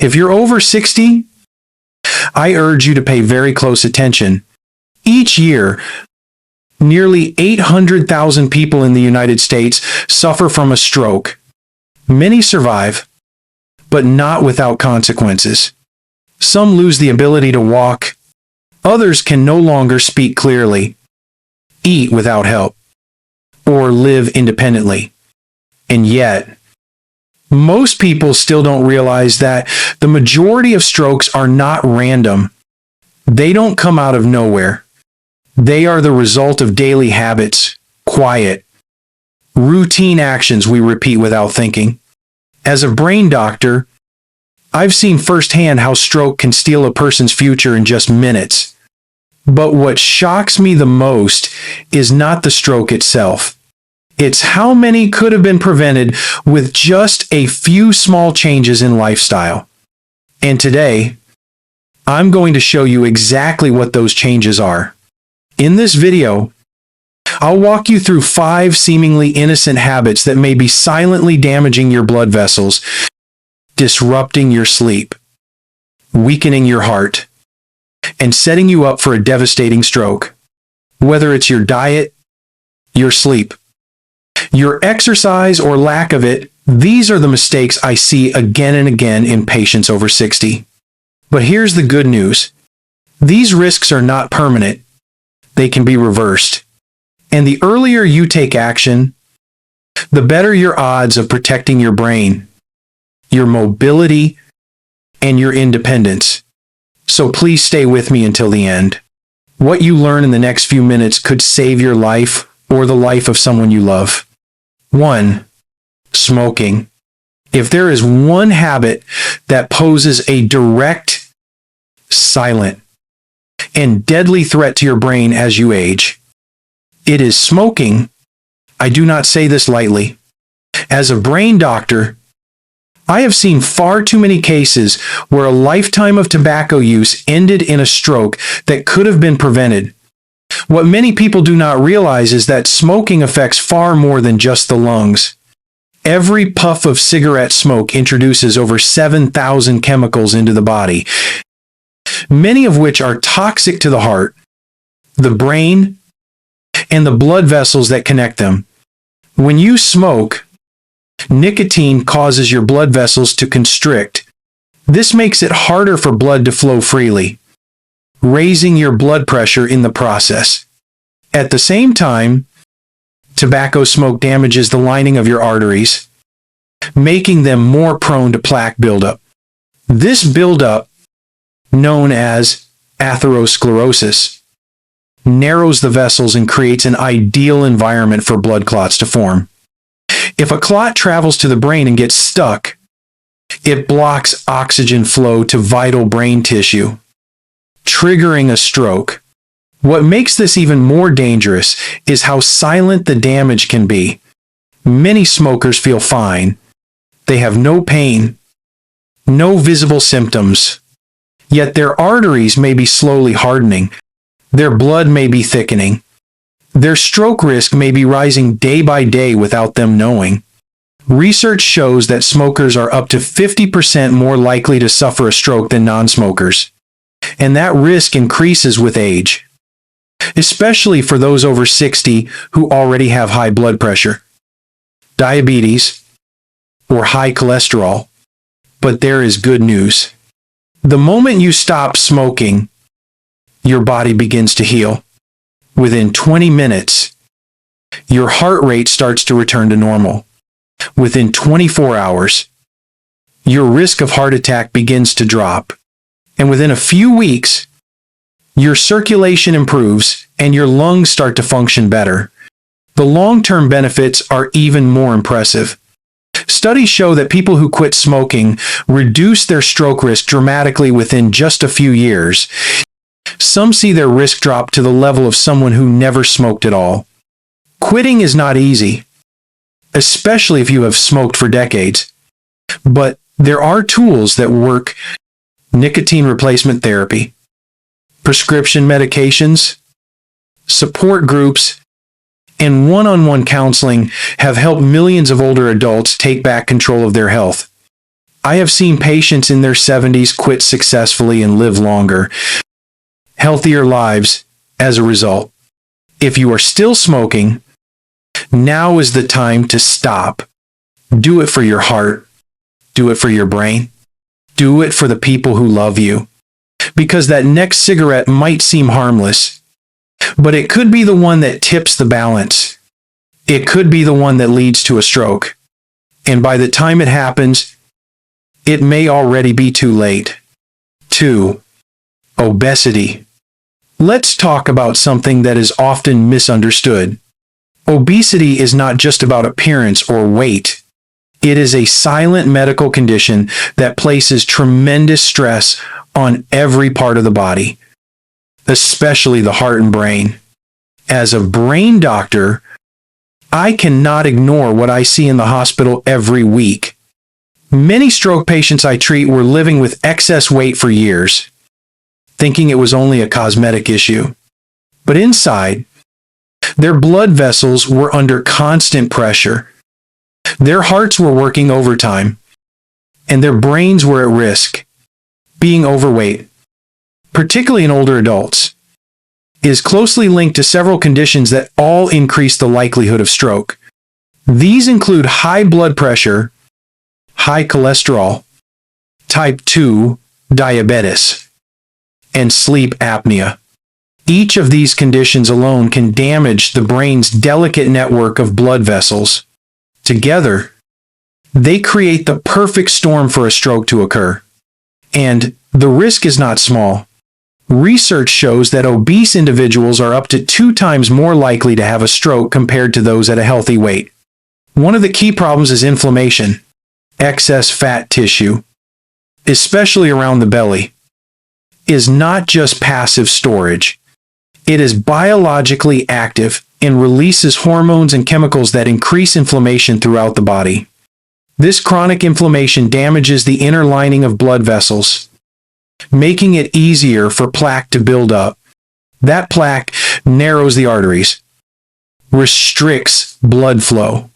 If you're over 60, I urge you to pay very close attention. Each year, nearly 800,000 people in the United States suffer from a stroke. Many survive, but not without consequences. Some lose the ability to walk. Others can no longer speak clearly, eat without help, or live independently. And yet, most people still don't realize that the majority of strokes are not random. They don't come out of nowhere. They are the result of daily habits, quiet, routine actions we repeat without thinking. As a brain doctor, I've seen firsthand how stroke can steal a person's future in just minutes. But what shocks me the most is not the stroke itself. It's how many could have been prevented with just a few small changes in lifestyle. And today, I'm going to show you exactly what those changes are. In this video, I'll walk you through 5 seemingly innocent habits that may be silently damaging your blood vessels, disrupting your sleep, weakening your heart, and setting you up for a devastating stroke. Whether it's your diet, your sleep, your exercise, or lack of it, these are the mistakes I see again and again in patients over 60. But here's the good news. These risks are not permanent. They can be reversed. And the earlier you take action, the better your odds of protecting your brain, your mobility, and your independence. So please stay with me until the end. What you learn in the next few minutes could save your life or the life of someone you love. 1. Smoking. If there is one habit that poses a direct, silent, and deadly threat to your brain as you age, it is smoking. I do not say this lightly. As a brain doctor, I have seen far too many cases where a lifetime of tobacco use ended in a stroke that could have been prevented. What many people do not realize is that smoking affects far more than just the lungs. Every puff of cigarette smoke introduces over 7,000 chemicals into the body, many of which are toxic to the heart, the brain, and the blood vessels that connect them. When you smoke, nicotine causes your blood vessels to constrict. This makes it harder for blood to flow freely, raising your blood pressure in the process. At the same time, tobacco smoke damages the lining of your arteries, making them more prone to plaque buildup. This buildup, known as atherosclerosis, narrows the vessels and creates an ideal environment for blood clots to form. If a clot travels to the brain and gets stuck, it blocks oxygen flow to vital brain tissue, triggering a stroke. What makes this even more dangerous is how silent the damage can be. Many smokers feel fine. They have no pain, no visible symptoms, yet their arteries may be slowly hardening. Their blood may be thickening. Their stroke risk may be rising day by day without them knowing. Research shows that smokers are up to 50% more likely to suffer a stroke than non-smokers. And that risk increases with age, especially for those over 60 who already have high blood pressure, diabetes, or high cholesterol. But there is good news. The moment you stop smoking, your body begins to heal. Within 20 minutes, your heart rate starts to return to normal. Within 24 hours, your risk of heart attack begins to drop. And within a few weeks, your circulation improves and your lungs start to function better. The long-term benefits are even more impressive. Studies show that people who quit smoking reduce their stroke risk dramatically within just a few years. Some see their risk drop to the level of someone who never smoked at all. Quitting is not easy, especially if you have smoked for decades. But there are tools that work: nicotine replacement therapy, prescription medications, support groups, and one-on-one counseling have helped millions of older adults take back control of their health. I have seen patients in their 70s quit successfully and live longer, healthier lives as a result. If you are still smoking, now is the time to stop. Do it for your heart. Do it for your brain. Do it for the people who love you. Because that next cigarette might seem harmless, but it could be the one that tips the balance. It could be the one that leads to a stroke. And by the time it happens, it may already be too late. 2. Obesity. Let's talk about something that is often misunderstood. Obesity is not just about appearance or weight. It is a silent medical condition that places tremendous stress on every part of the body, especially the heart and brain. As a brain doctor, I cannot ignore what I see in the hospital every week. Many stroke patients I treat were living with excess weight for years, thinking it was only a cosmetic issue. But inside, their blood vessels were under constant pressure. Their hearts were working overtime, and their brains were at risk. Being overweight, particularly in older adults, is closely linked to several conditions that all increase the likelihood of stroke. These include high blood pressure, high cholesterol, type 2 diabetes, and sleep apnea. Each of these conditions alone can damage the brain's delicate network of blood vessels. Together, they create the perfect storm for a stroke to occur. And the risk is not small. Research shows that obese individuals are up to 2 times more likely to have a stroke compared to those at a healthy weight. One of the key problems is inflammation, excess fat tissue, especially around the belly, is not just passive storage. It is biologically active and releases hormones and chemicals that increase inflammation throughout the body. This chronic inflammation damages the inner lining of blood vessels, making it easier for plaque to build up. That plaque narrows the arteries, restricts blood flow,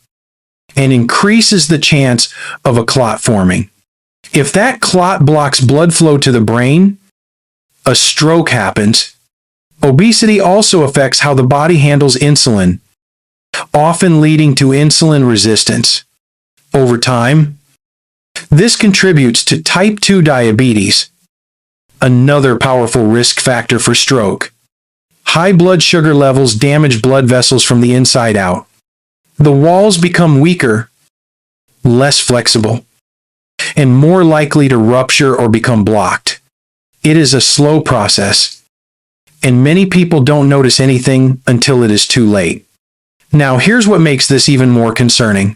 and increases the chance of a clot forming. If that clot blocks blood flow to the brain, a stroke happens. Obesity also affects how the body handles insulin, often leading to insulin resistance. Over time, this contributes to type 2 diabetes, another powerful risk factor for stroke. High blood sugar levels damage blood vessels from the inside out. The walls become weaker, less flexible, and more likely to rupture or become blocked. It is a slow process, and many people don't notice anything until it is too late. Now, here's what makes this even more concerning.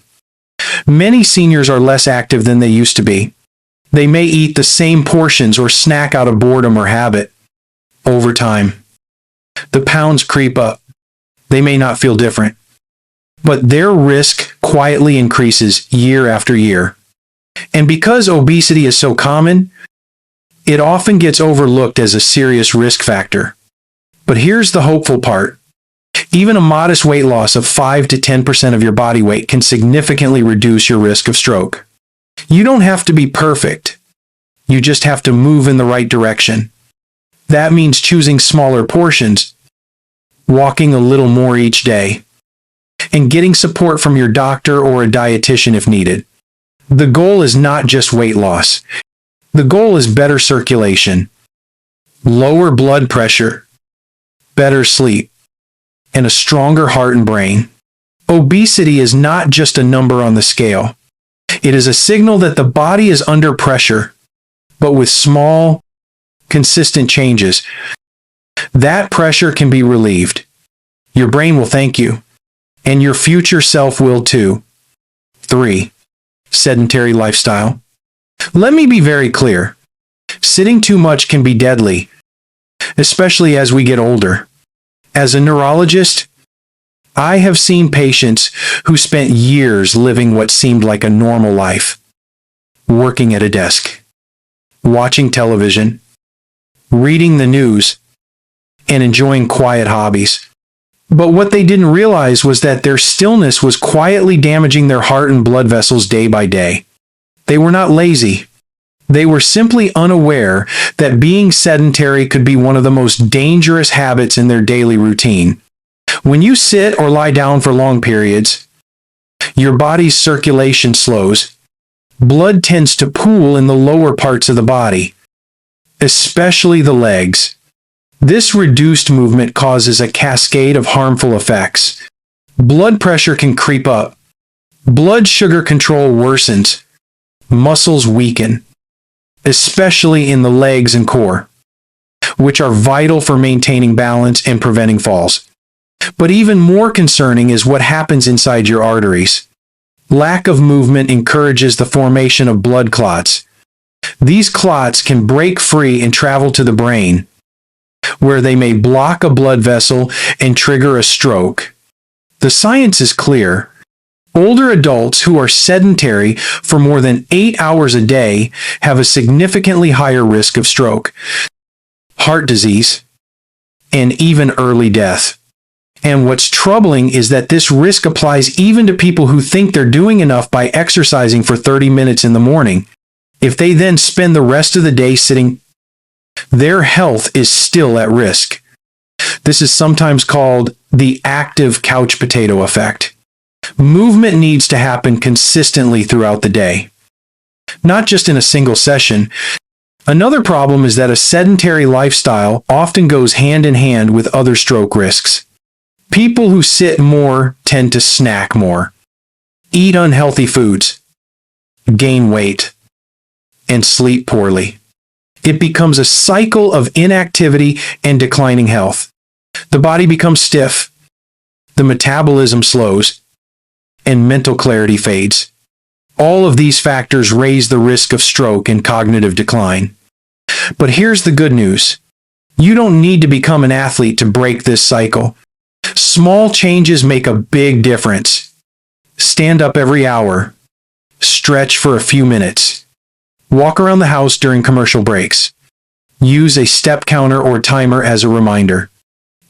Many seniors are less active than they used to be. They may eat the same portions or snack out of boredom or habit. Over time, the pounds creep up. They may not feel different, but their risk quietly increases year after year. And because obesity is so common, it often gets overlooked as a serious risk factor. But here's the hopeful part. Even a modest weight loss of 5 to 10% of your body weight can significantly reduce your risk of stroke. You don't have to be perfect. You just have to move in the right direction. That means choosing smaller portions, walking a little more each day, and getting support from your doctor or a dietitian if needed. The goal is not just weight loss. The goal is better circulation, lower blood pressure, better sleep, and a stronger heart and brain. Obesity is not just a number on the scale. It is a signal that the body is under pressure, but with small, consistent changes, that pressure can be relieved. Your brain will thank you, and your future self will too. 3. Sedentary lifestyle. Let me be very clear. Sitting too much can be deadly, especially as we get older. As a neurologist, I have seen patients who spent years living what seemed like a normal life, working at a desk, watching television, reading the news, and enjoying quiet hobbies. But what they didn't realize was that their stillness was quietly damaging their heart and blood vessels day by day. They were not lazy. They were simply unaware that being sedentary could be one of the most dangerous habits in their daily routine. When you sit or lie down for long periods, your body's circulation slows. Blood tends to pool in the lower parts of the body, especially the legs. This reduced movement causes a cascade of harmful effects. Blood pressure can creep up. Blood sugar control worsens. Muscles weaken, especially in the legs and core, which are vital for maintaining balance and preventing falls. But even more concerning is what happens inside your arteries. Lack of movement encourages the formation of blood clots. These clots can break free and travel to the brain, where they may block a blood vessel and trigger a stroke. The science is clear. Older adults who are sedentary for more than 8 hours a day have a significantly higher risk of stroke, heart disease, and even early death. And what's troubling is that this risk applies even to people who think they're doing enough by exercising for 30 minutes in the morning. If they then spend the rest of the day sitting, their health is still at risk. This is sometimes called the active couch potato effect. Movement needs to happen consistently throughout the day, not just in a single session. Another problem is that a sedentary lifestyle often goes hand in hand with other stroke risks. People who sit more tend to snack more, eat unhealthy foods, gain weight, and sleep poorly. It becomes a cycle of inactivity and declining health. The body becomes stiff, the metabolism slows, and mental clarity fades. All of these factors raise the risk of stroke and cognitive decline. But here's the good news. You don't need to become an athlete to break this cycle. Small changes make a big difference. Stand up every hour. Stretch for a few minutes. Walk around the house during commercial breaks. Use a step counter or timer as a reminder.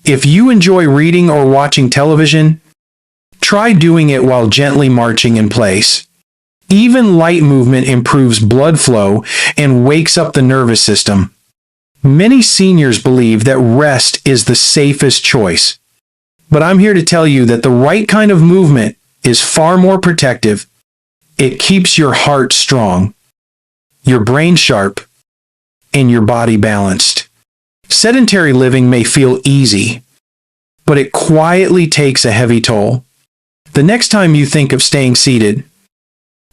If you enjoy reading or watching television, try doing it while gently marching in place. Even light movement improves blood flow and wakes up the nervous system. Many seniors believe that rest is the safest choice. But I'm here to tell you that the right kind of movement is far more protective. It keeps your heart strong, your brain sharp, and your body balanced. Sedentary living may feel easy, but it quietly takes a heavy toll. The next time you think of staying seated,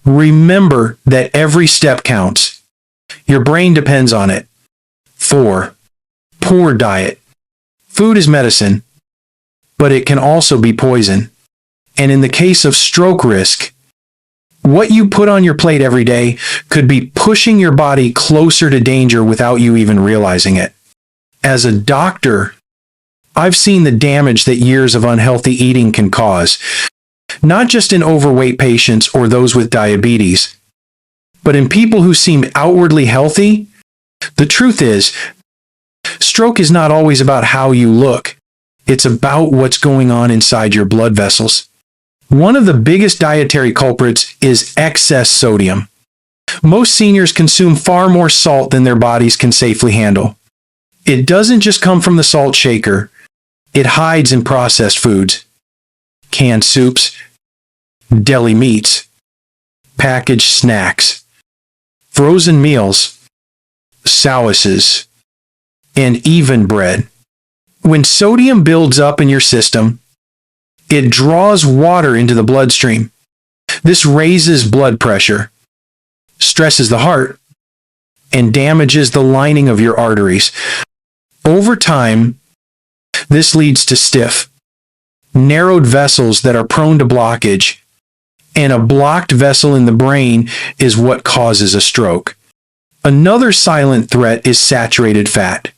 remember that every step counts. Your brain depends on it. 4. Poor diet. Food is medicine, but it can also be poison. And in the case of stroke risk, what you put on your plate every day could be pushing your body closer to danger without you even realizing it. As a doctor, I've seen the damage that years of unhealthy eating can cause, not just in overweight patients or those with diabetes, but in people who seem outwardly healthy. The truth is, stroke is not always about how you look. It's about what's going on inside your blood vessels. One of the biggest dietary culprits is excess sodium. Most seniors consume far more salt than their bodies can safely handle. It doesn't just come from the salt shaker. It hides in processed foods, canned soups, deli meats, packaged snacks, frozen meals, sauces, and even bread. When sodium builds up in your system, it draws water into the bloodstream. This raises blood pressure, stresses the heart, and damages the lining of your arteries. Over time, this leads to stiff, narrowed vessels that are prone to blockage, and a blocked vessel in the brain is what causes a stroke. Another silent threat is saturated fat,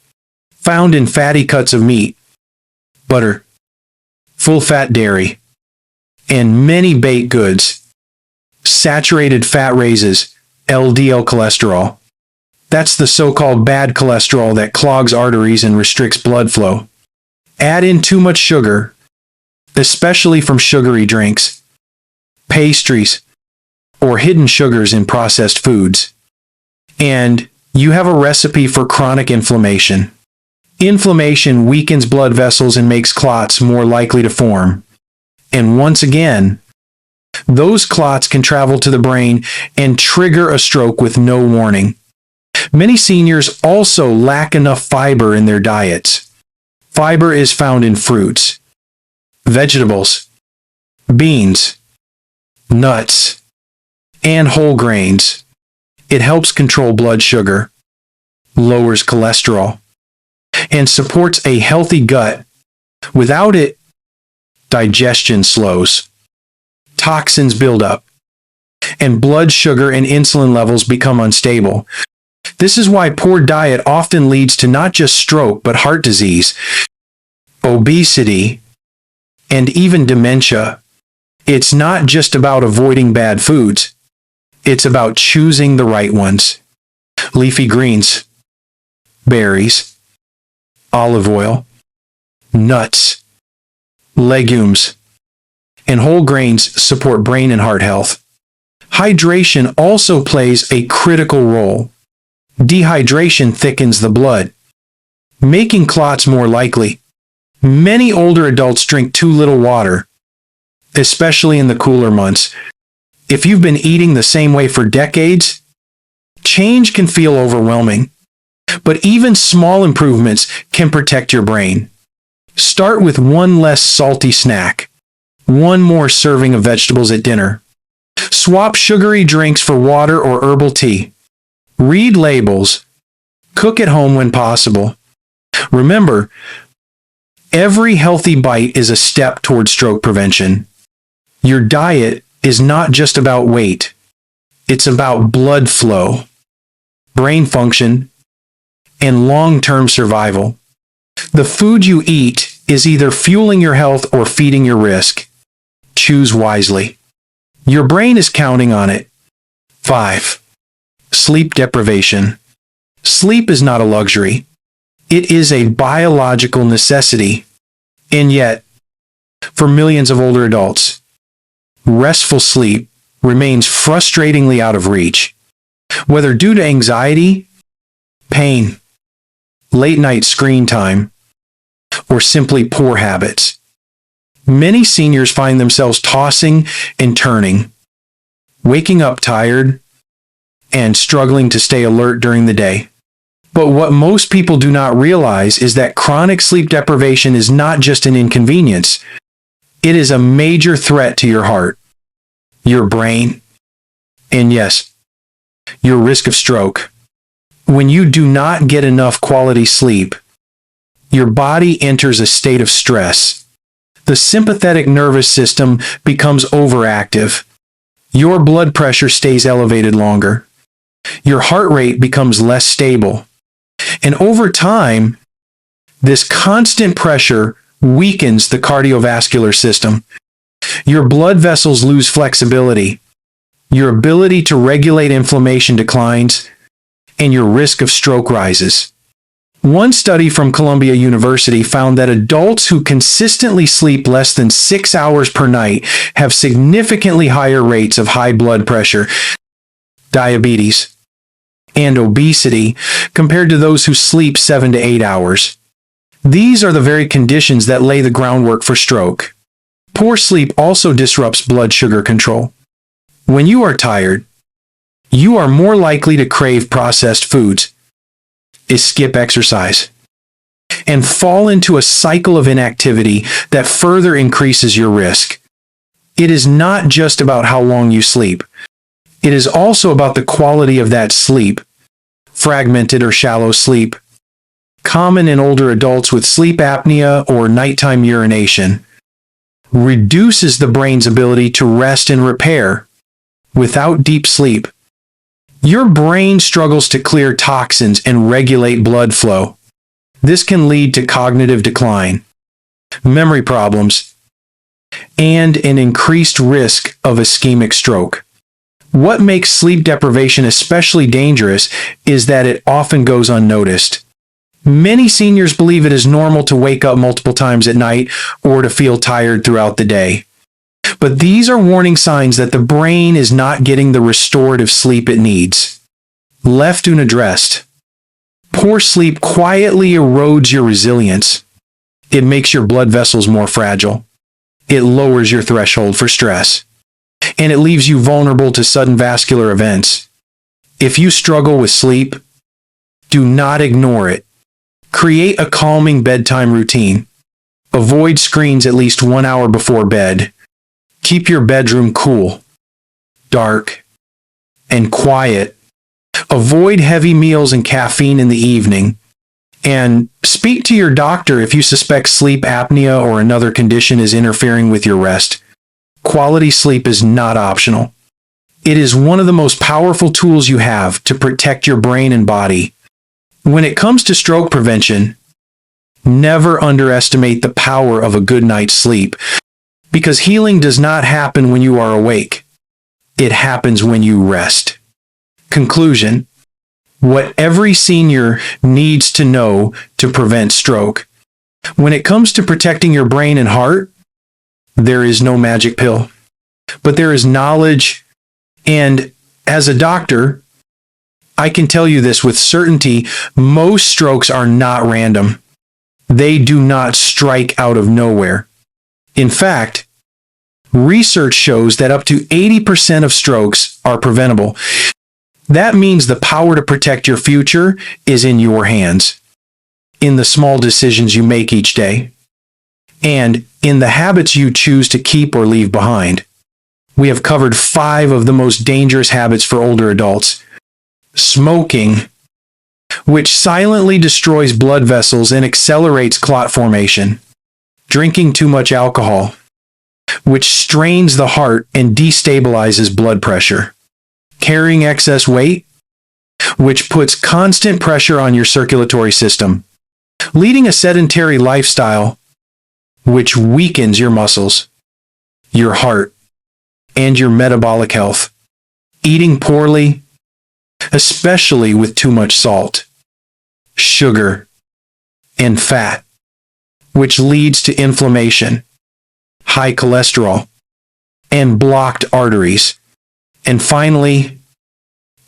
found in fatty cuts of meat, butter, full-fat dairy, and many baked goods. Saturated fat raises LDL cholesterol. That's the so-called bad cholesterol that clogs arteries and restricts blood flow. Add in too much sugar, especially from sugary drinks, pastries, or hidden sugars in processed foods. And you have a recipe for chronic inflammation. Inflammation weakens blood vessels and makes clots more likely to form. And once again, those clots can travel to the brain and trigger a stroke with no warning. Many seniors also lack enough fiber in their diets. Fiber is found in fruits, vegetables, beans, nuts, and whole grains. It helps control blood sugar, lowers cholesterol, and supports a healthy gut. Without it, digestion slows, toxins build up, and blood sugar and insulin levels become unstable. This is why poor diet often leads to not just stroke, but heart disease, obesity, and even dementia. It's not just about avoiding bad foods. It's about choosing the right ones. Leafy greens, berries, olive oil, nuts, legumes, and whole grains support brain and heart health. Hydration also plays a critical role. Dehydration thickens the blood, making clots more likely. Many older adults drink too little water, especially in the cooler months. If you've been eating the same way for decades, change can feel overwhelming. But even small improvements can protect your brain. Start with one less salty snack, one more serving of vegetables at dinner. Swap sugary drinks for water or herbal tea. Read labels. Cook at home when possible. Remember, every healthy bite is a step toward stroke prevention. Your diet is not just about weight. It's about blood flow, brain function, and long-term survival. The food you eat is either fueling your health or feeding your risk. Choose wisely. Your brain is counting on it. 5. Sleep deprivation. Sleep is not a luxury. It is a biological necessity. And yet, for millions of older adults, restful sleep remains frustratingly out of reach. Whether due to anxiety, pain, late-night screen time, or simply poor habits, many seniors find themselves tossing and turning, waking up tired, and struggling to stay alert during the day. But what most people do not realize is that chronic sleep deprivation is not just an inconvenience. It is a major threat to your heart, your brain, and yes, your risk of stroke. When you do not get enough quality sleep, your body enters a state of stress. The sympathetic nervous system becomes overactive. Your blood pressure stays elevated longer. Your heart rate becomes less stable. And over time, this constant pressure weakens the cardiovascular system. Your blood vessels lose flexibility. Your ability to regulate inflammation declines, and your risk of stroke rises. One study from Columbia University found that adults who consistently sleep less than 6 hours per night have significantly higher rates of high blood pressure, diabetes, and obesity compared to those who sleep 7 to 8 hours. These are the very conditions that lay the groundwork for stroke. Poor sleep also disrupts blood sugar control. When you are tired, you are more likely to crave processed foods, skip exercise, and fall into a cycle of inactivity that further increases your risk. It is not just about how long you sleep. It is also about the quality of that sleep. Fragmented or shallow sleep, common in older adults with sleep apnea or nighttime urination, reduces the brain's ability to rest and repair. Without deep sleep, your brain struggles to clear toxins and regulate blood flow. This can lead to cognitive decline, memory problems, and an increased risk of ischemic stroke. What makes sleep deprivation especially dangerous is that it often goes unnoticed. Many seniors believe it is normal to wake up multiple times at night or to feel tired throughout the day. But these are warning signs that the brain is not getting the restorative sleep it needs. Left unaddressed. Poor sleep quietly erodes your resilience. It makes your blood vessels more fragile. It lowers your threshold for stress. And it leaves you vulnerable to sudden vascular events. If you struggle with sleep, do not ignore it. Create a calming bedtime routine. Avoid screens at least 1 hour before bed. Keep your bedroom cool, dark, and quiet. Avoid heavy meals and caffeine in the evening. And speak to your doctor if you suspect sleep apnea or another condition is interfering with your rest. Quality sleep is not optional. It is one of the most powerful tools you have to protect your brain and body. When it comes to stroke prevention, never underestimate the power of a good night's sleep, because healing does not happen when you are awake. It happens when you rest. Conclusion: what every senior needs to know to prevent stroke. When it comes to protecting your brain and heart, there is no magic pill, but there is knowledge. And as a doctor, I can tell you this with certainty: most strokes are not random. They do not strike out of nowhere. In fact, research shows that up to 80% of strokes are preventable. That means the power to protect your future is in your hands, in the small decisions you make each day, and in the habits you choose to keep or leave behind. We have covered 5 of the most dangerous habits for older adults. Smoking, which silently destroys blood vessels and accelerates clot formation. Drinking too much alcohol, which strains the heart and destabilizes blood pressure. Carrying excess weight, which puts constant pressure on your circulatory system. Leading a sedentary lifestyle, which weakens your muscles, your heart, and your metabolic health. Eating poorly, especially with too much salt, sugar, and fat, which leads to inflammation, high cholesterol, and blocked arteries. And finally,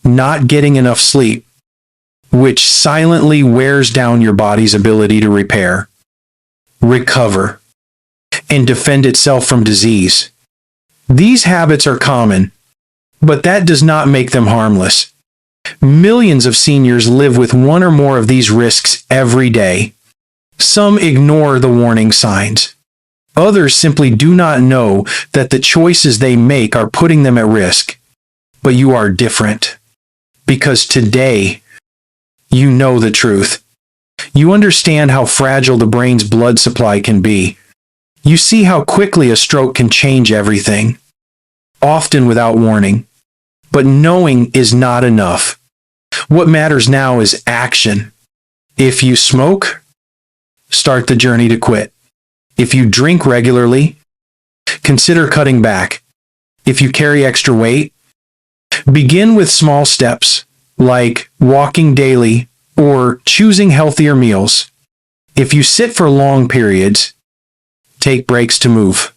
not getting enough sleep, which silently wears down your body's ability to repair, recover, and defend itself from disease. These habits are common, but that does not make them harmless. Millions of seniors live with one or more of these risks every day. Some ignore the warning signs. Others simply do not know that the choices they make are putting them at risk. But you are different, because today you know the truth. You understand how fragile the brain's blood supply can be. You see how quickly a stroke can change everything, often without warning. But knowing is not enough. What matters now is action. If you smoke, start the journey to quit. If you drink regularly, consider cutting back. If you carry extra weight, begin with small steps, like walking daily or choosing healthier meals. If you sit for long periods, take breaks to move.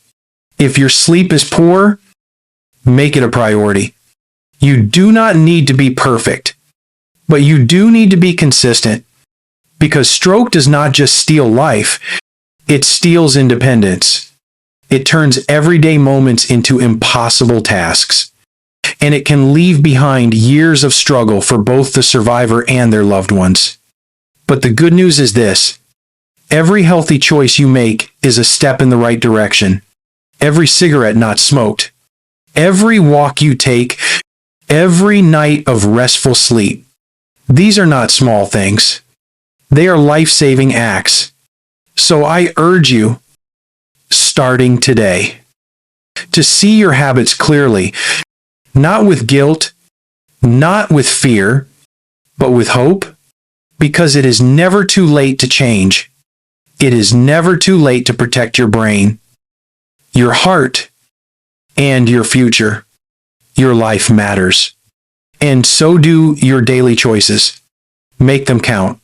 If your sleep is poor, make it a priority. You do not need to be perfect, but you do need to be consistent, because stroke does not just steal life, it steals independence. It turns everyday moments into impossible tasks. And it can leave behind years of struggle for both the survivor and their loved ones. But the good news is this: every healthy choice you make is a step in the right direction. Every cigarette not smoked, every walk you take, every night of restful sleep. These are not small things. They are life-saving acts. So I urge you, starting today, to see your habits clearly, not with guilt, not with fear, but with hope, because it is never too late to change. It is never too late to protect your brain, your heart, and your future. Your life matters, and so do your daily choices. Make them count.